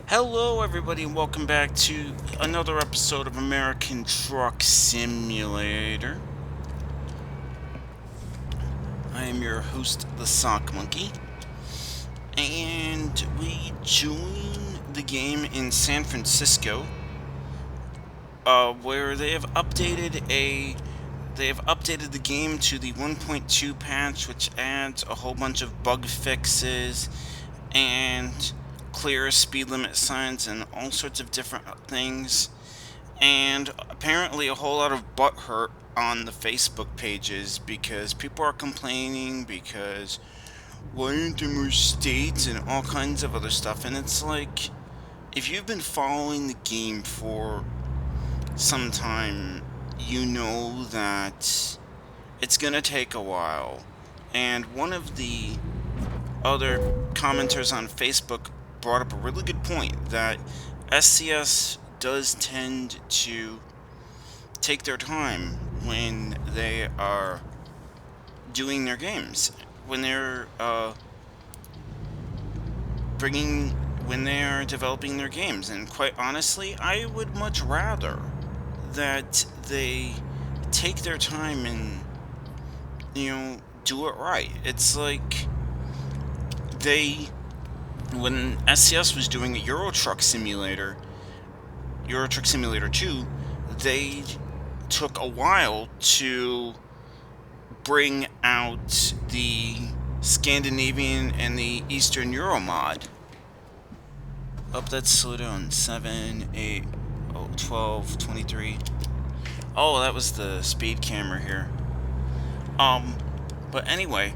Hello, everybody, and welcome back to another episode of American Truck Simulator. I am your host, the Sock Monkey, and we join the game in San Francisco, where they have updated the game to the 1.2 patch, which adds a whole bunch of bug fixes and clear speed limit signs and all sorts of different things. And apparently a whole lot of butthurt on the Facebook pages because people are complaining because why aren't there more states and all kinds of other stuff. And it's like, if you've been following the game for some time, you know that it's gonna take a while. And one of the other commenters on Facebook brought up a really good point that SCS does tend to take their time when they are doing their games, when they're bringing, when they are developing their games. And quite honestly, I would much rather that they take their time and do it right. It's like they when SCS was doing a Euro Truck Simulator 2, they took a while to bring out the Scandinavian and the Eastern Euro mod. Up, that's slow down. 7, 8, 12, 23. Oh, that was the speed camera here. But anyway,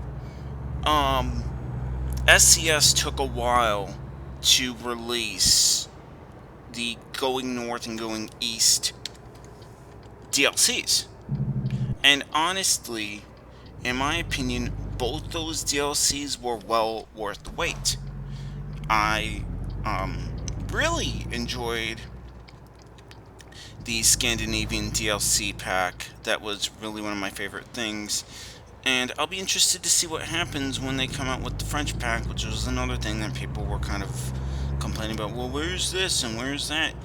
SCS took a while to release the Going North and Going East DLCs. And honestly, in my opinion, both those DLCs were well worth the wait. I really enjoyed the Scandinavian DLC pack. That was really one of my favorite things. And I'll be interested to see what happens when they come out with the French pack, which was another thing that people were kind of complaining about. Well, where's this and where's that?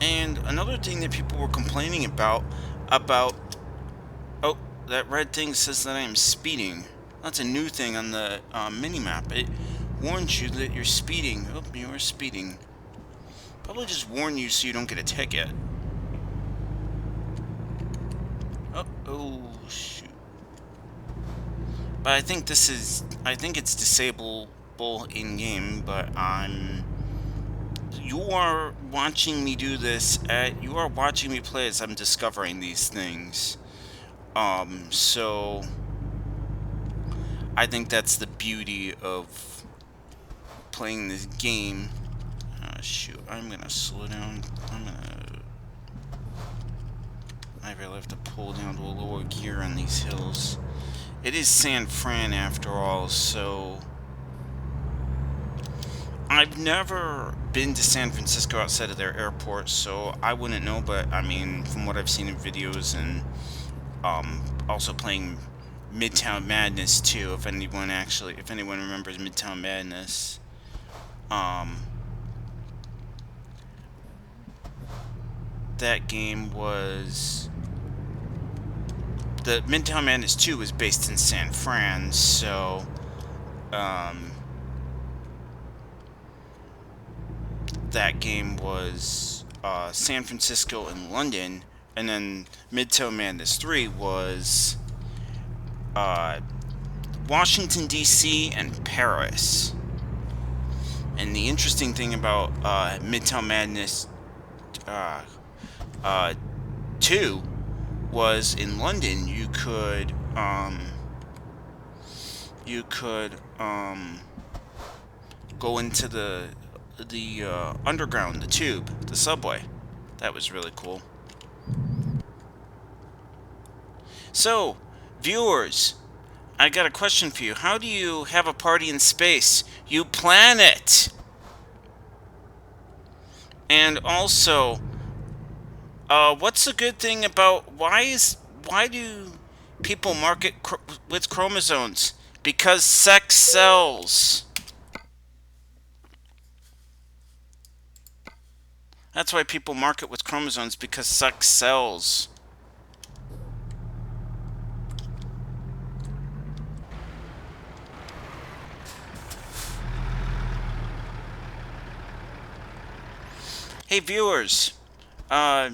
And another thing that people were complaining about, oh, that red thing says that I am speeding. That's a new thing on the mini-map. It warns you that you're speeding. Oh, you are speeding. Probably just warn you so you don't get a ticket. Oh, shoot. But I think it's disableable in-game, but you are watching me do this, you are watching me play as I'm discovering these things. So I think that's the beauty of playing this game. Shoot, I'm gonna slow down. I really have to pull down to a lower gear on these hills. It is San Fran after all, so I've never been to San Francisco outside of their airport, so I wouldn't know, but I mean, from what I've seen in videos and also playing Midtown Madness too, if anyone remembers Midtown Madness. That game was the Midtown Madness 2 was based in San Fran, so that game was San Francisco and London, and then Midtown Madness 3 was Washington, D.C. and Paris. And the interesting thing about Midtown Madness 2 was in London you could go into the underground, the tube, the subway. That was really cool. So, viewers, I got a question for you. How do you have a party in space? You plan it! And also, what's the good thing about why do people market with chromosomes? Because sex sells. That's why people market with chromosomes, because sex sells. Hey viewers, uh,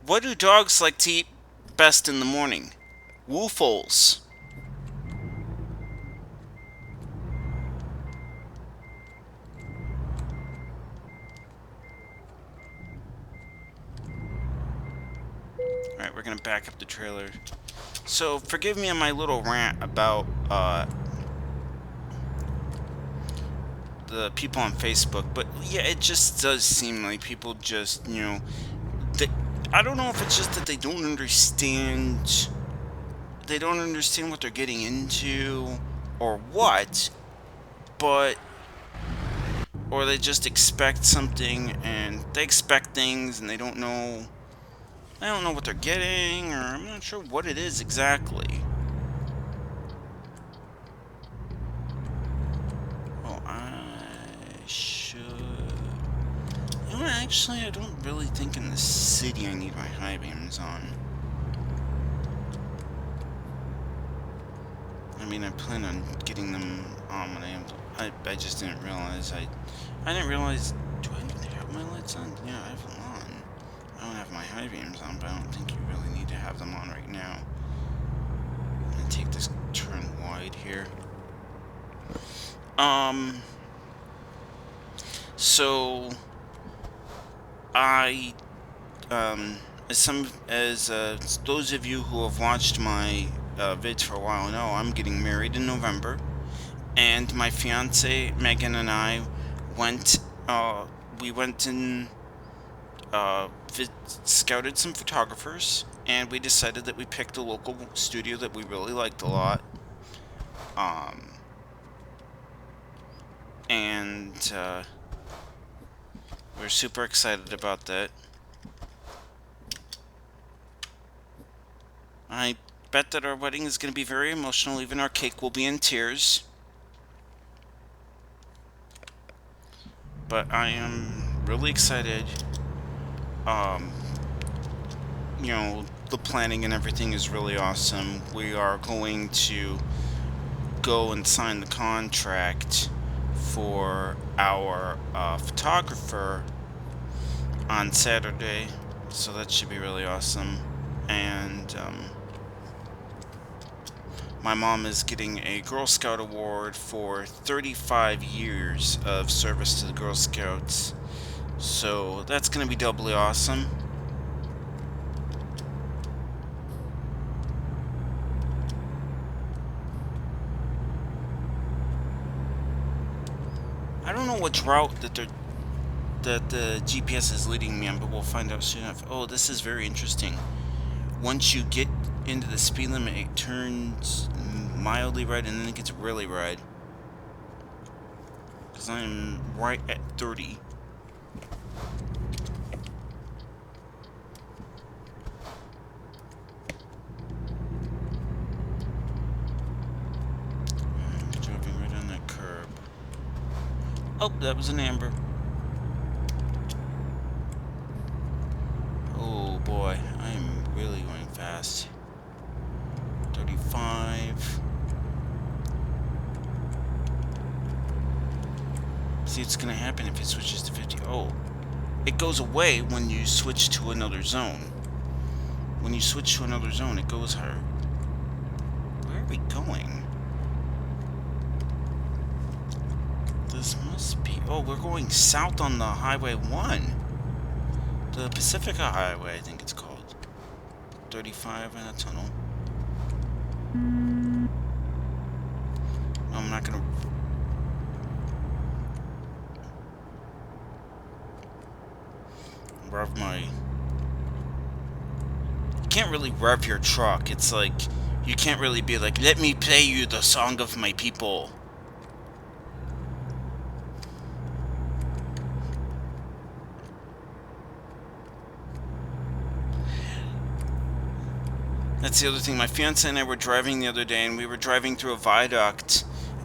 what do dogs like to eat best in the morning? Woofles. Alright, we're gonna back up the trailer. So, forgive me on my little rant about, the people on Facebook, but yeah, it just does seem like people just, they, I don't know if it's just that they don't understand what they're getting into, or what, but, or they just expect something, and they expect things, and I don't know what they're getting, or I'm not sure what it is exactly. Oh, I should... You know what, actually, I don't really think in the city I need my high beams on. I mean, I plan on getting them on when I just didn't realize I didn't realize, do I even have my lights on? Yeah, I have them on. I don't have my high beams on, but I don't think you really need to have them on right now. I'm gonna take this turn wide here. So I, as those of you who have watched my vids for a while know, I'm getting married in November, and my fiance Megan and I went. We went and scouted some photographers, and we decided that we picked a local studio that we really liked a lot. And we're super excited about that. I bet that our wedding is going to be very emotional. Even our cake will be in tears. But I am really excited. Um, the planning and everything is really awesome. We are going to go and sign the contract for our photographer on Saturday. So that should be really awesome. And my mom is getting a Girl Scout award for 35 years of service to the Girl Scouts. So that's going to be doubly awesome. I don't know which route that the GPS is leading me on, but we'll find out soon enough. Oh, this is very interesting. Once you get into the speed limit, it turns mildly red and then it gets really red. Because I'm right at 30. I'm driving right on that curb. Oh, that was an amber. Oh boy, I'm really going fast. 35. See, it's gonna happen if it switches to 50. Oh, it goes away when you switch to another zone. When you switch to another zone, it goes higher. Where are we going? This must be... Oh, we're going south on the Highway 1. The Pacifica Highway, I think it's called. 35 in a tunnel. I'm not gonna... rev my... You can't really rev your truck. It's like... You can't really be like, let me play you the song of my people. That's the other thing. My fiance and I were driving the other day, and we were driving through a viaduct,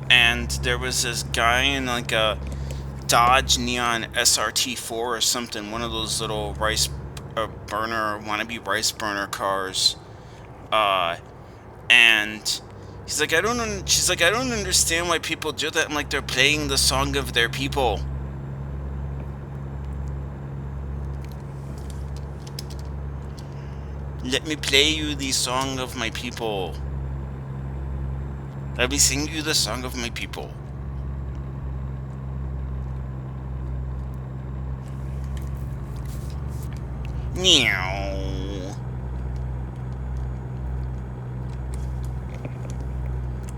and there was this guy in like a Dodge Neon SRT4 or something, one of those little rice burner, wannabe rice burner cars. Uh, and he's like, she's like, I don't understand why people do that. I'm like, they're playing the song of their people. Let me play you the song of my people. Let me sing you the song of my people. Meow.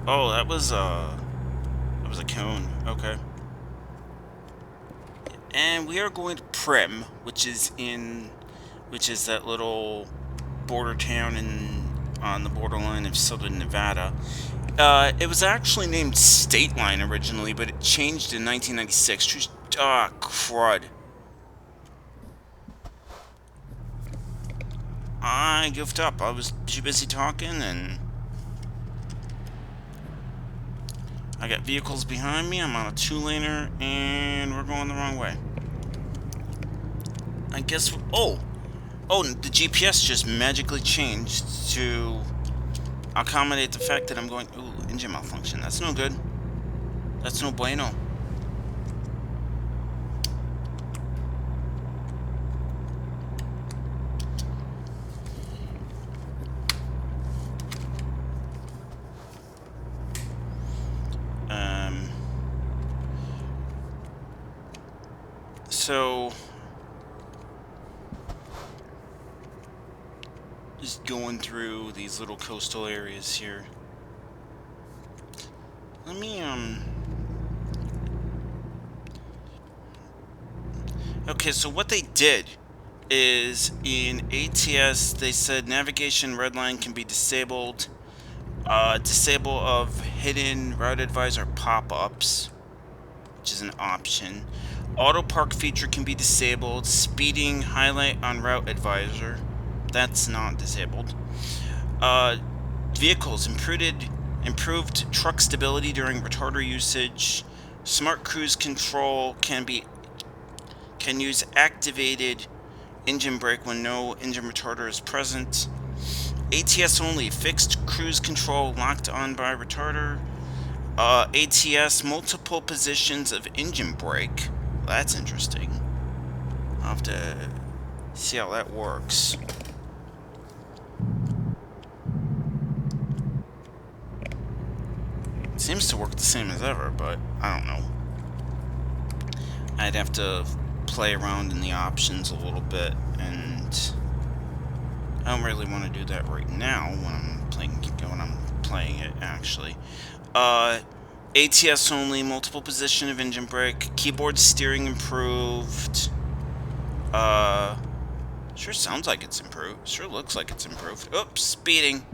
Oh, that was a cone. Okay. And we are going to Prim, which is that little border town on the borderline of southern Nevada. It was actually named State Line originally, but it changed in 1996. Just, crud. I goofed up. I was too busy talking, and I got vehicles behind me. I'm on a two-laner, and we're going the wrong way. I guess... Oh, the GPS just magically changed to accommodate the fact that I'm going... Ooh, engine malfunction. That's no good. That's no bueno. So... Just going through these little coastal areas here. Let me, Okay, so what they did is in ATS, they said navigation redline can be disabled. Disable of hidden route advisor pop-ups, which is an option. Auto park feature can be disabled. Speeding highlight on route advisor. That's not disabled. Vehicles improved truck stability during retarder usage. Smart cruise control can use activated engine brake when no engine retarder is present. ATS only, fixed cruise control locked on by retarder. ATS multiple positions of engine brake. That's interesting. I'll have to see how that works. It seems to work the same as ever, but I don't know. I'd have to play around in the options a little bit, and I don't really want to do that right now when I'm playing it actually. ATS only, multiple position of engine brake, keyboard steering improved. Sure sounds like it's improved. Sure looks like it's improved. Oops, speeding.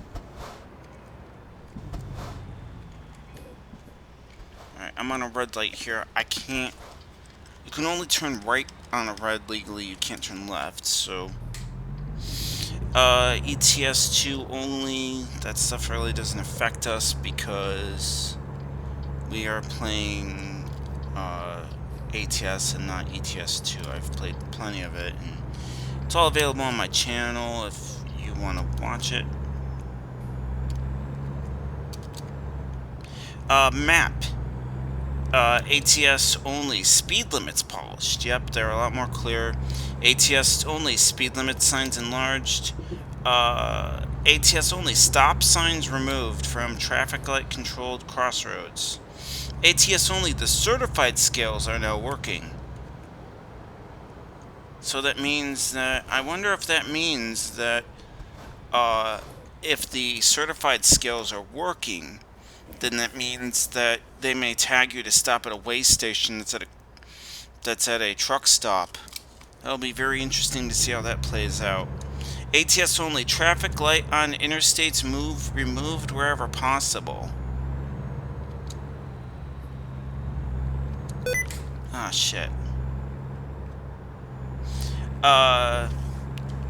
Alright, I'm on a red light here. I can't... You can only turn right on a red legally. You can't turn left, so... ETS 2 only. That stuff really doesn't affect us because we are playing ATS and not ETS 2. I've played plenty of it, and it's all available on my channel if you want to watch it. Map. ATS only, speed limits polished. Yep, they're a lot more clear. ATS only, speed limit signs enlarged. ATS only, stop signs removed from traffic light controlled crossroads. ATS only, the certified scales are now working. So that means that, I wonder if that means that, if the certified scales are working, then that means that they may tag you to stop at a way station that's at a truck stop. That'll be very interesting to see how that plays out. ATS only, traffic light on interstates removed wherever possible. Ah, shit.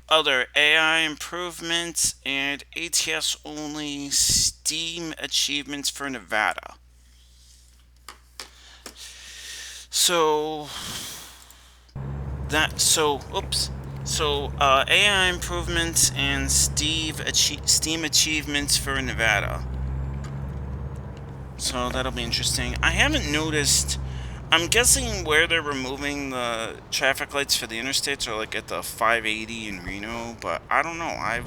Other AI improvements and ATS only Steam achievements for Nevada. So oops. So AI improvements and Steam achievements for Nevada. So that'll be interesting. I haven't noticed. I'm guessing where they're removing the traffic lights for the interstates are like at the 580 in Reno, but I don't know. I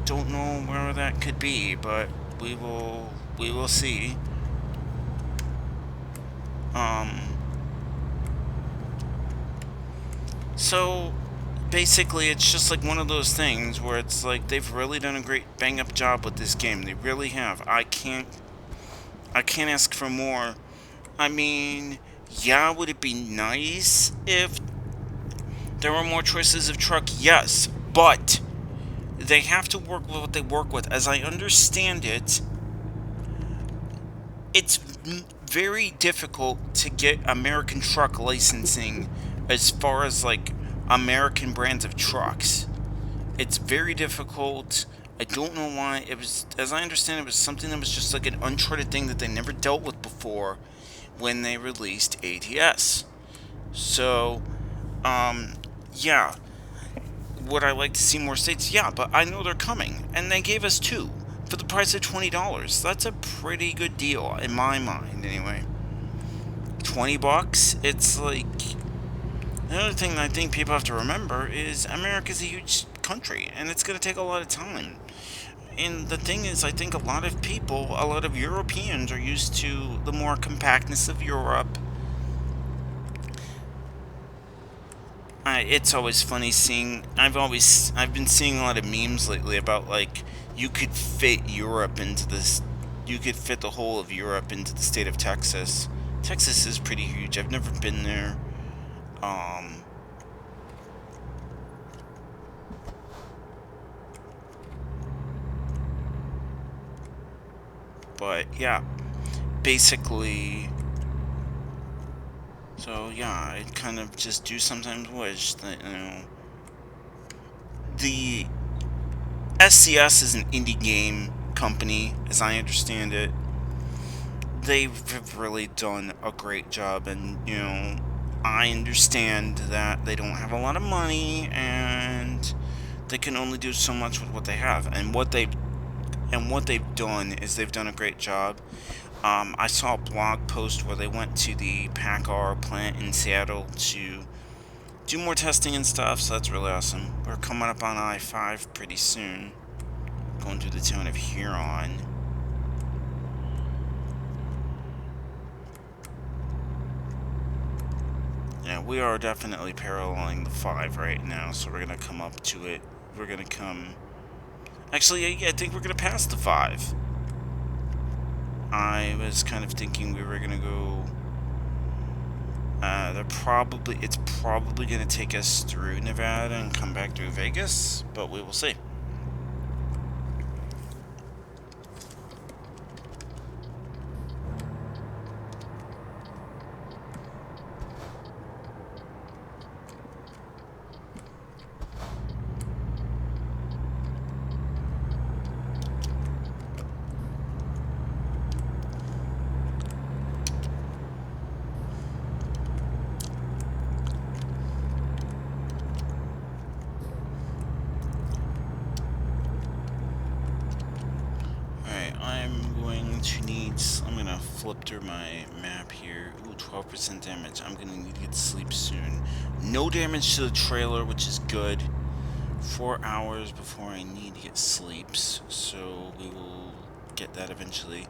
don't know where that could be, but we will see. Um, so basically it's just like one of those things where it's like they've really done a great bang up job with this game. They really have. I can't ask for more. I mean, yeah, would it be nice if there were more choices of truck? Yes, but they have to work with what they work with. As I understand it, it's very difficult to get American truck licensing as far as like American brands of trucks. It's very difficult. I don't know why. It was, as I understand, it was something that was just like an uncharted thing that they never dealt with before when they released ATS. So, um, yeah. Would I like to see more states? Yeah, but I know they're coming, and they gave us two for the price of $20. That's a pretty good deal in my mind, anyway. $20. It's like another thing that I think people have to remember is America's a huge country, and it's going to take a lot of time. And the thing is, I think a lot of people, a lot of Europeans, are used to the more compactness of Europe. It's always funny seeing. I've been seeing a lot of memes lately about like you could fit Europe into this. You could fit the whole of Europe into the state of Texas. Texas is pretty huge. I've never been there. Um, but yeah, basically. So yeah, I kind of just do sometimes wish that the SCS is an indie game company, as I understand it. They've really done a great job, and I understand that they don't have a lot of money and they can only do so much with what they have. And what they've done is they've done a great job. I saw a blog post where they went to the PACCAR plant in Seattle to do more testing and stuff, so that's really awesome. We're coming up on I-5 pretty soon, going through the town of Huron. Yeah, we are definitely paralleling the 5 right now, so we're gonna come up to it. We're gonna come... Actually, yeah, I think we're gonna pass the 5. I was kind of thinking we were gonna go... It's probably gonna take us through Nevada and come back through Vegas, but we will see. I'm gonna flip through my map here. Ooh, 12% damage. I'm gonna need to get sleep soon. No damage to the trailer, which is good. 4 hours before I need to get sleeps, so we will get that eventually.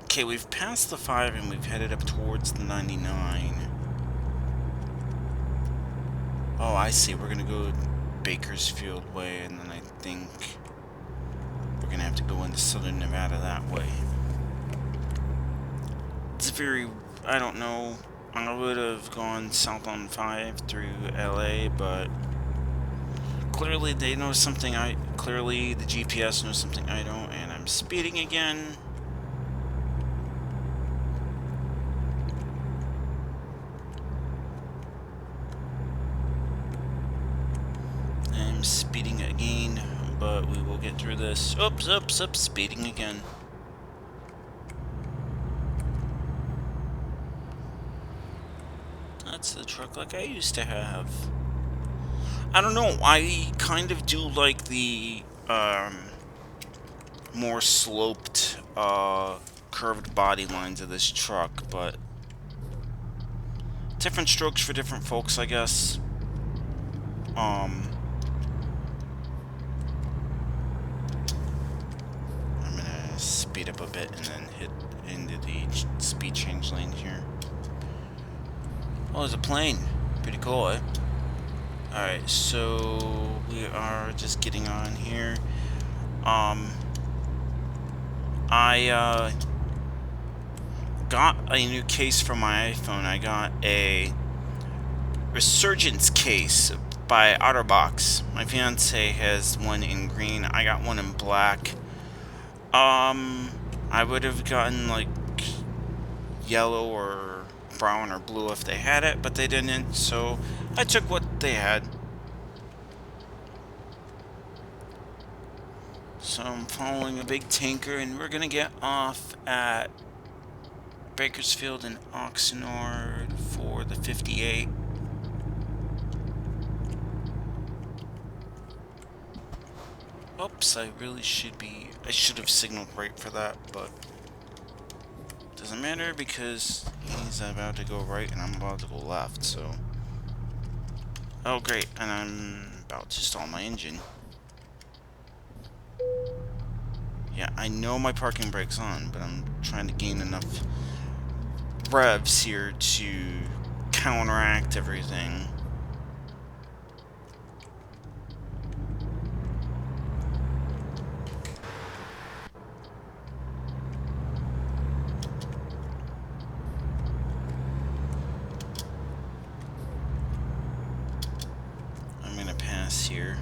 Okay, we've passed the 5 and we've headed up towards the 99. Oh, I see. We're gonna go Bakersfield way, and then I think we're gonna have to go into southern Nevada that way. It's very, I don't know, I would have gone south on 5 through LA, but clearly they know something clearly the GPS knows something I don't, and I'm speeding again. I'm speeding again, but we will get through this. Oops, speeding again. That's the truck like I used to have. I don't know, I kind of do like the, more sloped, curved body lines of this truck, but different strokes for different folks, I guess. I'm gonna speed up a bit and then hit into the speed change lane here. Oh, there's a plane. Pretty cool, eh? Alright, so we are just getting on here. I got a new case for my iPhone. I got a Resurgence case by OtterBox. My fiance has one in green. I got one in black. I would have gotten like yellow or brown or blue if they had it, but they didn't, so I took what they had. So I'm following a big tanker, and we're gonna get off at Bakersfield and Oxnard for the 58. Oops, I should have signaled right for that, but doesn't matter because he's about to go right and I'm about to go left, so. Oh great, and I'm about to stall my engine. Yeah, I know my parking brake's on, but I'm trying to gain enough revs here to counteract everything. I'm gonna pass here.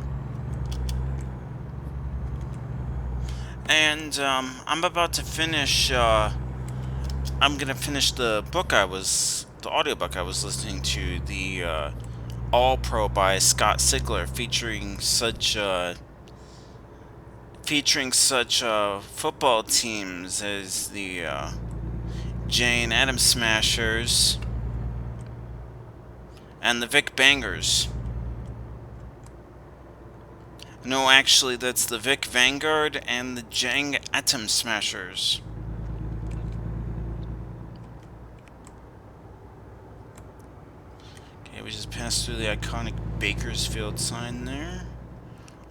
And I'm about to finish, I'm gonna finish the audiobook I was listening to, the All Pro by Scott Sigler, featuring such football teams as the Jane Addams Smashers and the Vic Bangers. No, actually, that's the Vic Vanguard and the Jang Atom Smashers. Okay, we just passed through the iconic Bakersfield sign there.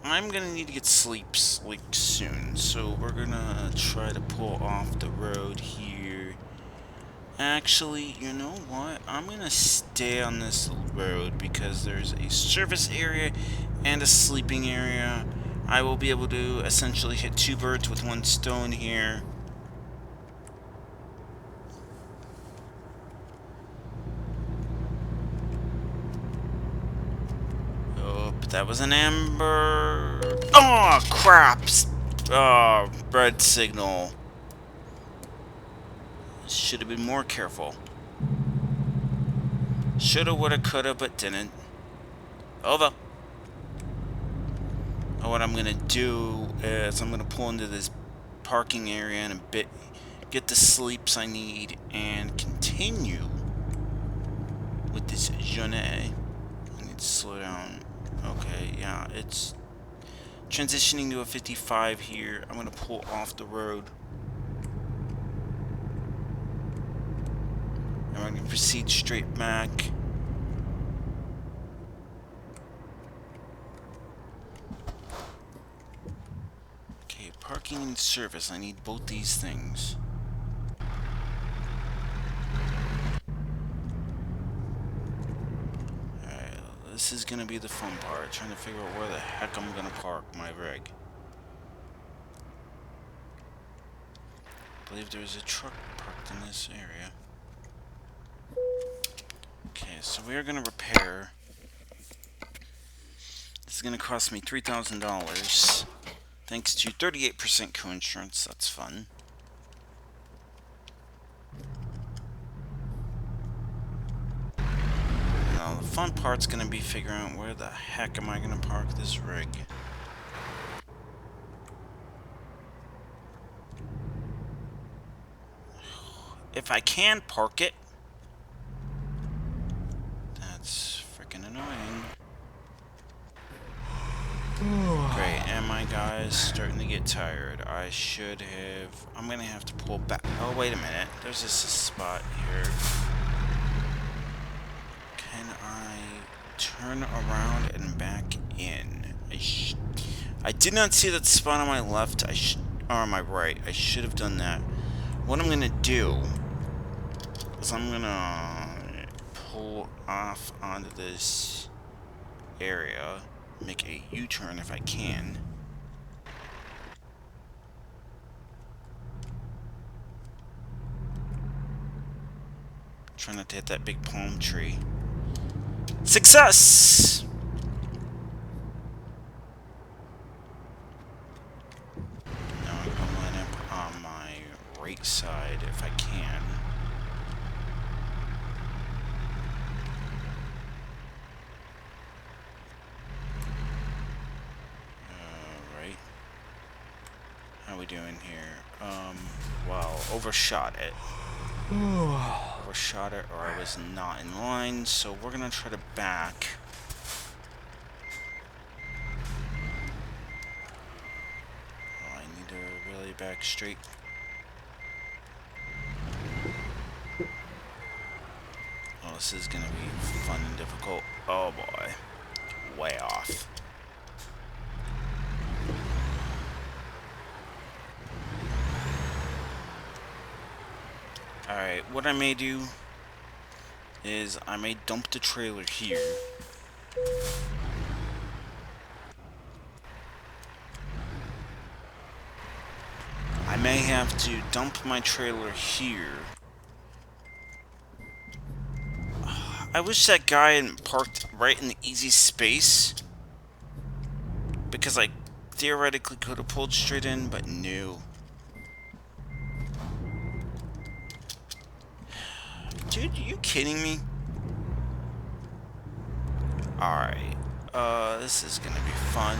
I'm gonna need to get sleep like soon, so we're gonna try to pull off the road here. Actually, you know what? I'm gonna stay on this road because there's a service area and a sleeping area. I will be able to essentially hit two birds with one stone here. Oh, but that was an amber. Oh, crap! Oh, red signal. Should have been more careful. Shoulda, woulda, coulda, but didn't. Over. Oh, what I'm gonna do is I'm gonna pull into this parking area in a bit, get the sleeps I need, and continue with this journey. I need to slow down. Okay, yeah, it's transitioning to a 55 here. I'm gonna pull off the road. And we're gonna proceed straight back. Okay, parking and service. I need both these things. Alright, this is gonna be the fun part, trying to figure out where the heck I'm gonna park my rig. I believe there's a truck parked in this area. Okay, so we are gonna repair. This is gonna cost me $3,000. Thanks to 38% co-insurance, that's fun. Now, the fun part's gonna be figuring out where the heck am I gonna park this rig. If I can park it. annoying. Great, and my guy's starting to get tired. I should have... I'm gonna have to pull back. Oh, wait a minute. There's just a spot here. Can I turn around and back in? I did not see that spot on my left. Or on my right. I should have done that. What I'm gonna do is I'm gonna pull off onto this area, make a U-turn if I can. Try not to hit that big palm tree. Success! Now I'm gonna line up on my right side if I can. Right. How we doing here? Well, overshot it. Overshot it, or I was not in line, so we're gonna try to back. Oh, I need to really back straight. Oh, this is gonna be fun and difficult. Oh boy. Way off. Alright, what I may do is I may dump the trailer here. I may have to dump my trailer here. I wish that guy hadn't parked right in the easy space, because I theoretically could have pulled straight in, but no. Dude, are you kidding me? Alright. This is gonna be fun.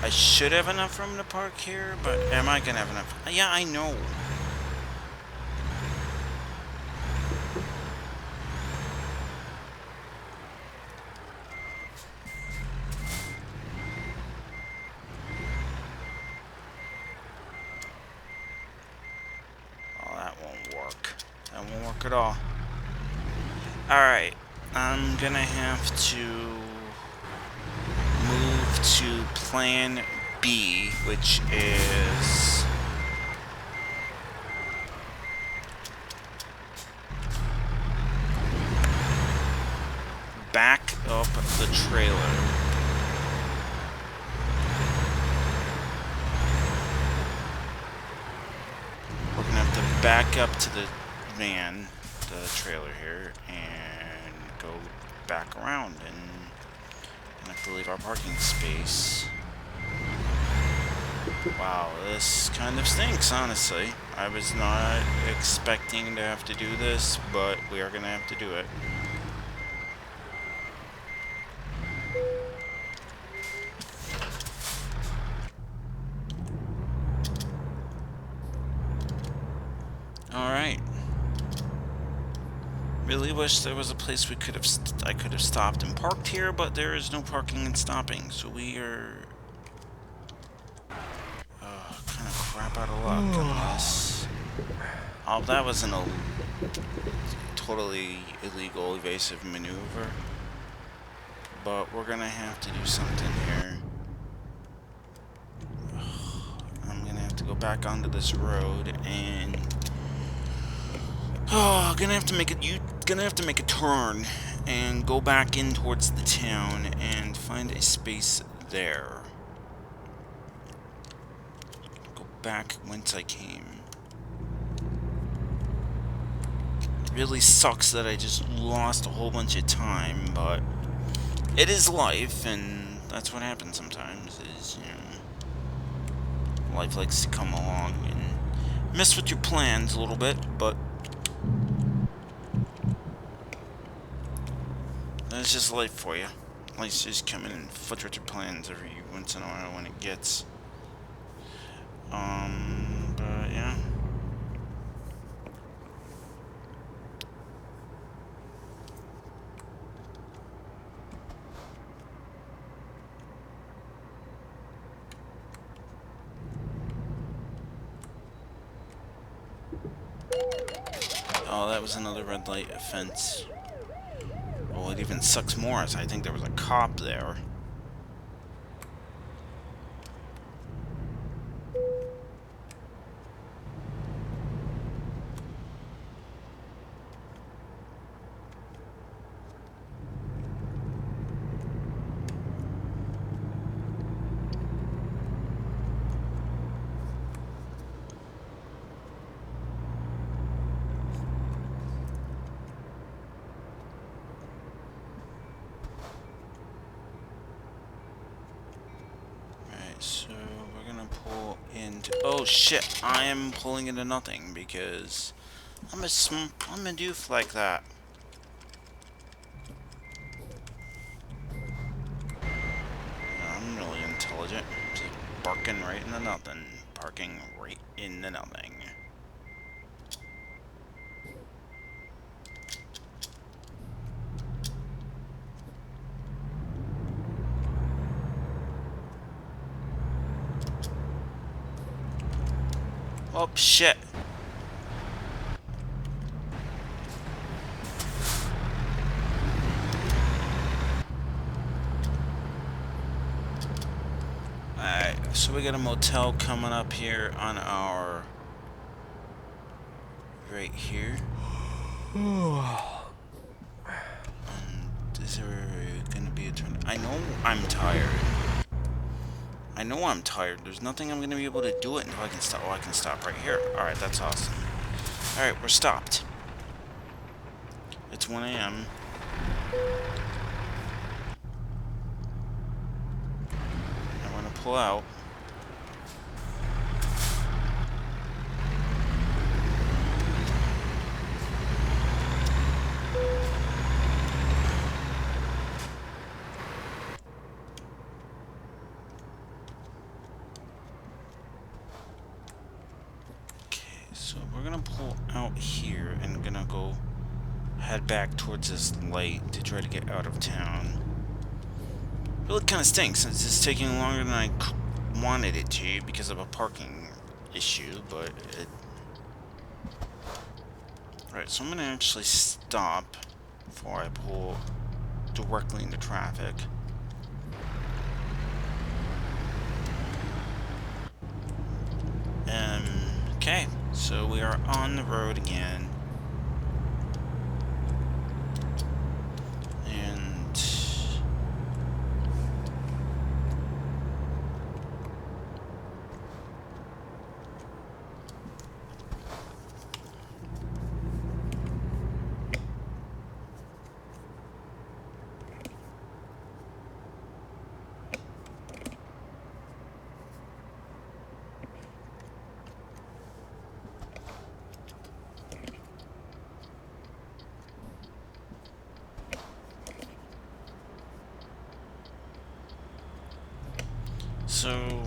I should have enough room to park here, but am I gonna have enough? Yeah, I know. Oh, that won't work. That won't work at all. Alright. I'm gonna have to move to plan B, which is back up the trailer. We're gonna have to back up to the van, the trailer here, and go back around and have to leave our parking space. Wow, this kind of stinks, honestly. I was not expecting to have to do this, but we are gonna have to do it. Alright. Really wish there was a place we could have I could have stopped and parked here, but there is no parking and stopping, so we are kind of crap out of luck unless... Oh, that was a totally illegal evasive maneuver, but we're gonna have to do something here. I'm gonna have to go back onto this road and gonna have to make a turn and go back in towards the town and find a space there. Go back whence I came. It really sucks that I just lost a whole bunch of time, but it is life, and that's what happens sometimes, is, you know, life likes to come along and mess with your plans a little bit, but that's just life for you. Life's just coming and fudge with your plans every once in a while when it gets. But yeah. Oh, that was another red light offense. Oh, it even sucks more, as I think there was a cop there. So we're gonna pull into. Oh shit! I am pulling into nothing because I'm a doof like that. I'm really intelligent. Just barking right into nothing. Parking right into nothing. Oh shit! Alright, so we got a motel coming up here on our... right here. Is there gonna be a turn? I know I'm tired. I know I'm tired. There's nothing I'm gonna be able to do it until I can stop. Oh, I can stop right here. Alright, that's awesome. Alright, we're stopped. It's 1 a.m. I want to pull out. So we're gonna pull out here and gonna go head back towards this light to try to get out of town. Really kind of stinks since it's taking longer than I wanted it to because of a parking issue, but it... Alright, so I'm gonna actually stop before I pull directly into traffic. Okay, so we are on the road again. And... So...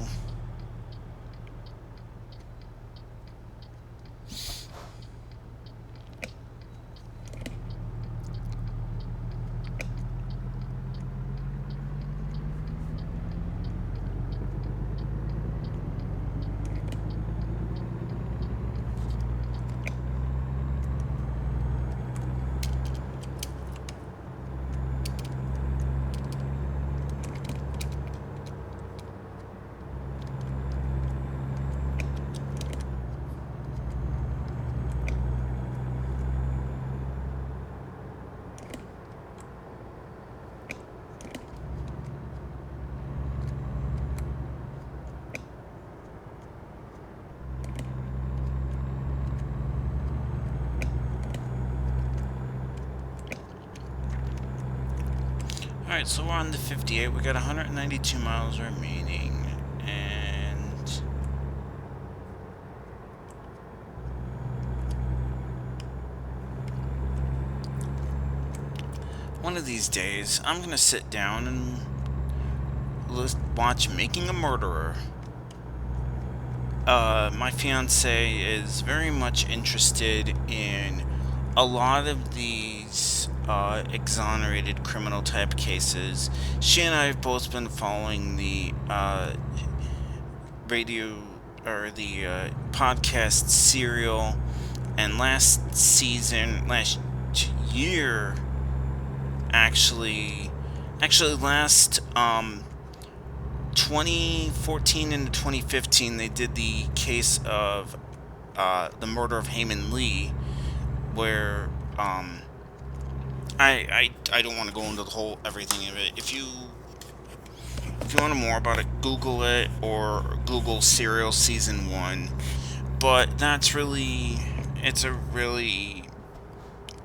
Alright, so we're on the 58. We got 192 miles remaining. And... one of these days, I'm gonna sit down and watch Making a Murderer. My fiance is very much interested in a lot of these exonerated criminal type cases. She and I have both been following the radio or the podcast Serial And last year, actually last 2014 into 2015, they did the case of the murder of Haymon Lee, where I don't want to go into the whole everything of it. If you want to know more about it, Google it, or Google Serial Season 1. But it's a really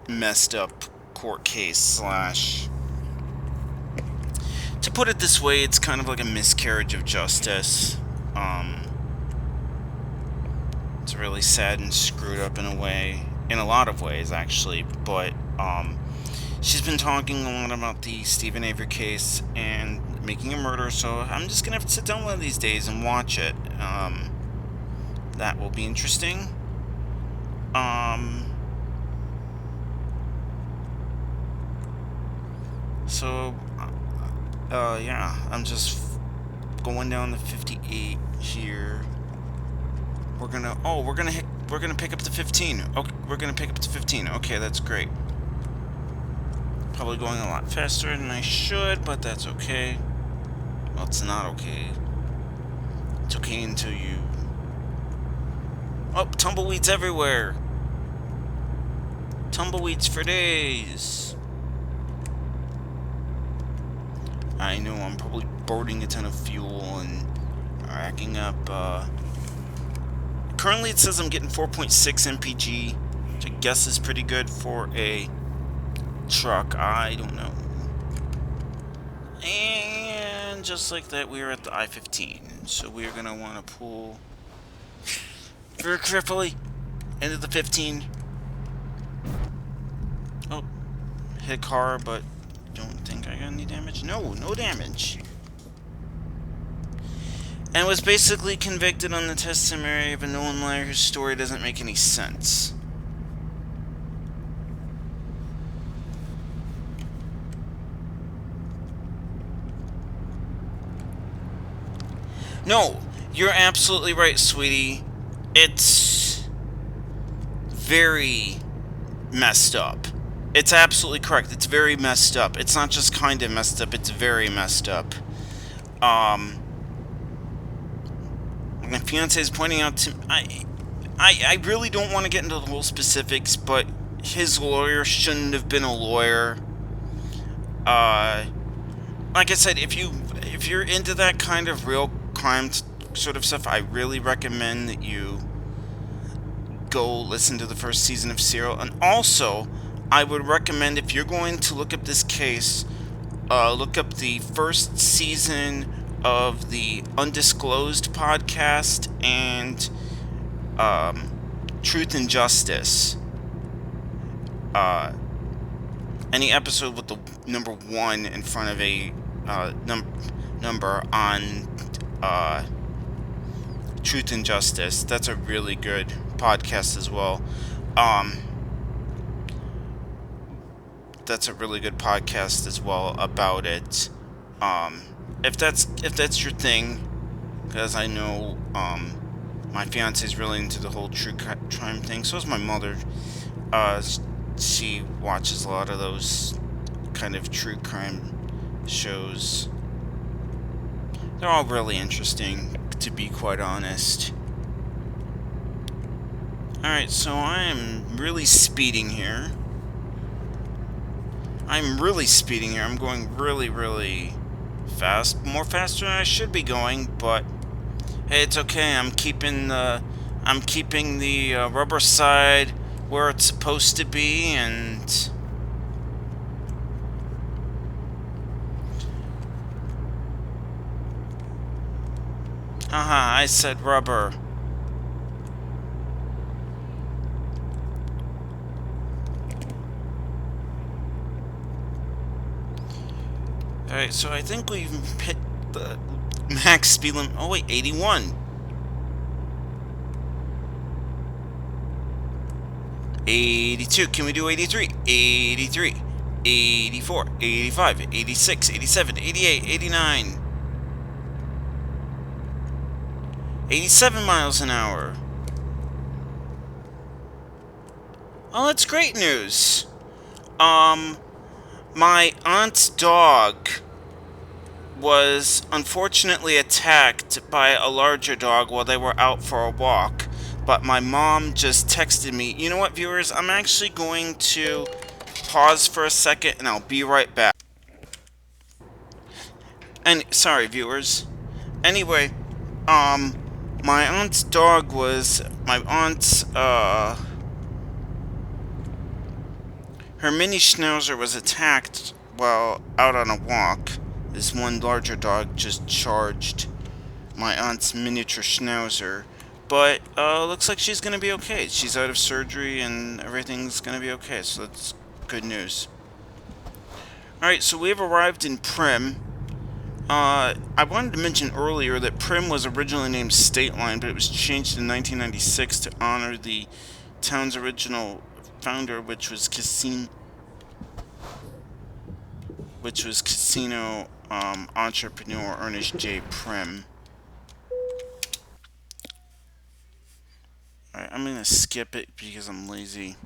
messed up court case slash, to put it this way, it's kind of like a miscarriage of justice. It's really sad and screwed up in a lot of ways, actually. But she's been talking a lot about the Stephen Avery case and making a murder, so I'm just gonna have to sit down one of these days and watch it. That will be interesting. So, yeah, I'm just going down to 58 here. We're gonna pick up to 15. Okay, we're gonna pick up to 15. Okay, that's great. Probably going a lot faster than I should, but that's okay. Well, it's not okay. It's okay until you... Oh, tumbleweeds everywhere! Tumbleweeds for days! I know, I'm probably burning a ton of fuel and racking up, Currently it says I'm getting 4.6 mpg, which I guess is pretty good for a truck. I don't know. And just like that, we are at the I-15. So we are going to want to pull very carefully into the 15. Oh, hit car, but don't think I got any damage. No damage. And was basically convicted on the testimony of a known liar whose story doesn't make any sense. No, you're absolutely right, sweetie. It's very messed up. It's absolutely correct. It's very messed up. It's not just kind of messed up, it's very messed up. My fiance is pointing out to I really don't want to get into the whole specifics, but his lawyer shouldn't have been a lawyer. Like I said, if you're into that kind of real crime sort of stuff, I really recommend that you go listen to the first season of Serial. And also, I would recommend, if you're going to look up this case, look up the first season of the Undisclosed podcast and Truth and Justice. Any episode with the number 1 in front of a number on Truth and Justice. That's a really good podcast as well. That's a really good podcast as well about it. If that's your thing, because I know my fiance is really into the whole true crime thing. So is my mother. She watches a lot of those kind of true crime shows. They're all really interesting, to be quite honest. Alright, so I am really speeding here. I'm going really, really fast. Faster than I should be going, but hey, it's okay. I'm keeping the rubber side where it's supposed to be, and haha, I said rubber. Alright, so I think we've hit the max speed limit. Oh wait, 81. 82. Can we do 83? 83. 84. 85. 86. 87. 88. 89. 87 miles an hour. Oh, that's great news. Um, my aunt's dog was unfortunately attacked by a larger dog while they were out for a walk. But my mom just texted me, you know what, viewers? I'm actually going to pause for a second and I'll be right back. And sorry, viewers. Anyway, um, my aunt's dog was my aunt's her mini schnauzer was attacked while out on a walk. This one larger dog just charged my aunt's miniature schnauzer. But looks like she's gonna be okay. She's out of surgery and everything's gonna be okay, so that's good news. Alright, so we've arrived in Prim. I wanted to mention earlier that Prim was originally named State Line, but it was changed in 1996 to honor the town's original founder, which was casino entrepreneur Ernest J. Prim. Alright, I'm gonna skip it because I'm lazy.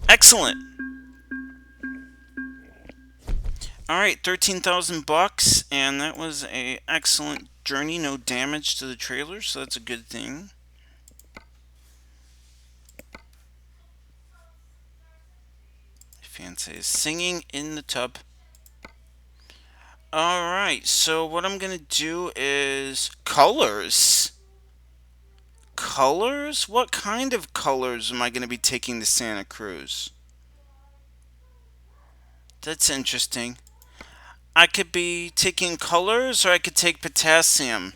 Excellent! Alright, 13,000 bucks, and that was a excellent journey. No damage to the trailer, so that's a good thing. Fancy is singing in the tub. Alright, so what I'm gonna do is colors. Colors? What kind of colors am I gonna be taking to Santa Cruz? That's interesting. I could be taking colors or I could take potassium.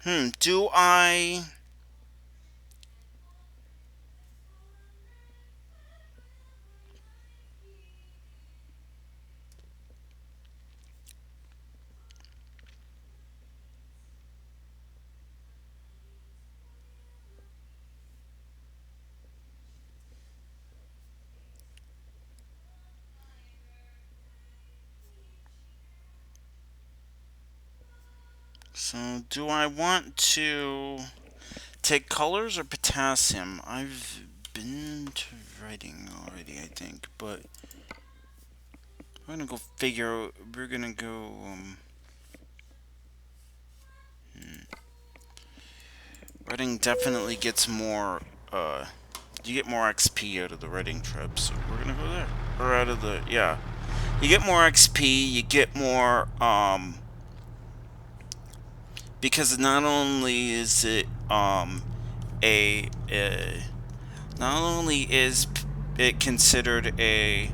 Do I... So, do I want to take colors or potassium? I've been to writing already, I think, but we're gonna go figure. We're gonna go. Writing definitely gets more. You get more XP out of the writing trip, so we're gonna go there. Or out of the yeah. You get more XP. You get more because not only is it a not only is it considered a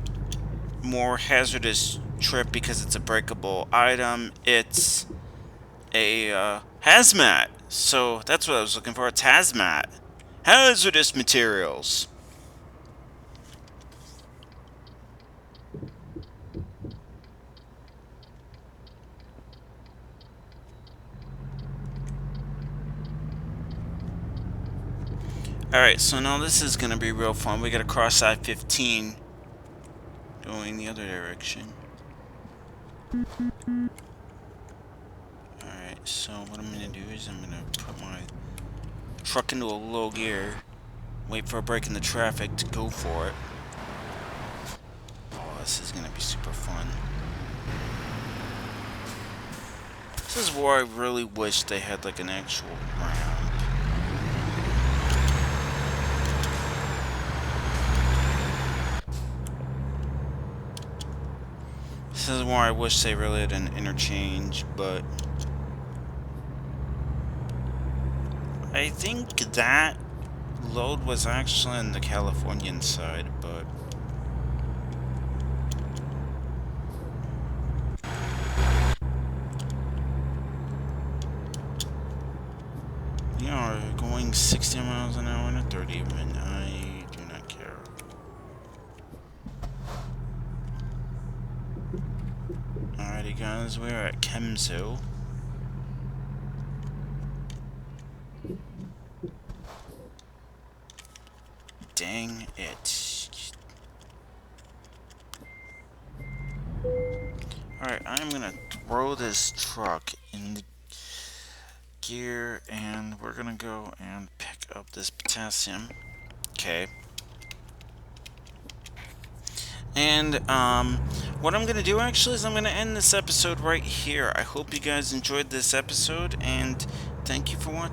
more hazardous trip because it's a breakable item, it's a hazmat. So that's what I was looking for. It's hazmat. Hazardous materials. Alright, so now this is going to be real fun. We got to cross I-15 going the other direction. Alright, so what I'm going to do is I'm going to put my truck into a low gear, wait for a break in the traffic to go for it. Oh, this is going to be super fun. This is where I really wish they had like an actual ramp. This is where I wish they really had an interchange, but I think that load was actually on the Californian side, but we are going 60 miles an hour and 30 and I do not care. Alrighty guys, we're at Kemzo. dang it. Alright, I'm gonna throw this truck in the gear, and we're gonna go and pick up this potassium. Okay. And what I'm gonna do actually is I'm gonna end this episode right here. I hope you guys enjoyed this episode, and thank you for watching.